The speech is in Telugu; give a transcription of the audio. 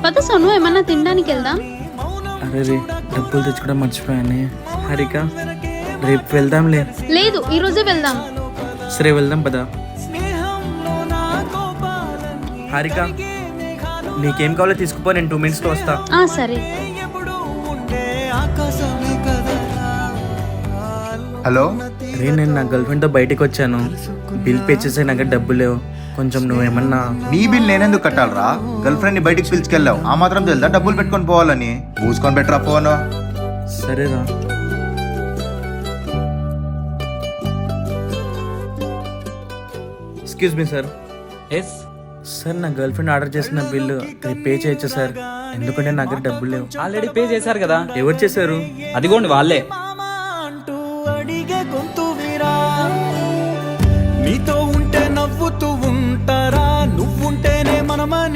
పద సోను, ఏమన్నా తినడానికి వెళ్దాం. అరే రే, డబ్బులు తెచ్చుకోవడం మర్చిపోయాను. హారిక, రేపు వెళ్దాంలే. లేదు, ఈ రోజే వెళ్దాం. సరే వెళ్దాం పదా. హారిక, నీకేం కావాలో తీసుకుపో, నేను 2 minutesలో వస్తా. సరే. హలో, రే, నేను నా గర్ల్ ఫ్రెండ్తో బయటికి వచ్చాను. బిల్ పే చేసే నా దగ్గర డబ్బులు లేవు. కొంచెం నువ్వేమన్నా. నీ బిల్ నేనెందుకు కట్టాలరా? గర్ల్ ఫ్రెండ్ ని బయటికి పిలుచుకెళ్ళావు, ఆ మాత్రం తెలుదా డబ్బులు పెట్టుకొని పోవాలని? మూసుకొని పెట్టరా ఫోన్. సరేరా. Excuse me sir. Yes sir, నా గర్ల్ ఫ్రెండ్ ఆర్డర్ చేసిన బిల్లు రేపు పే చేయొచ్చా సార్? ఎందుకంటే నా దగ్గర డబ్బులు లేవు. ఆల్రెడీ పే చేశారు కదా. ఎవరు చేశారు? అదిగోండి వాళ్ళే. నీతో ఉంటే నవ్వుతూ ఉంటారా, నువ్వుంటేనే మనమని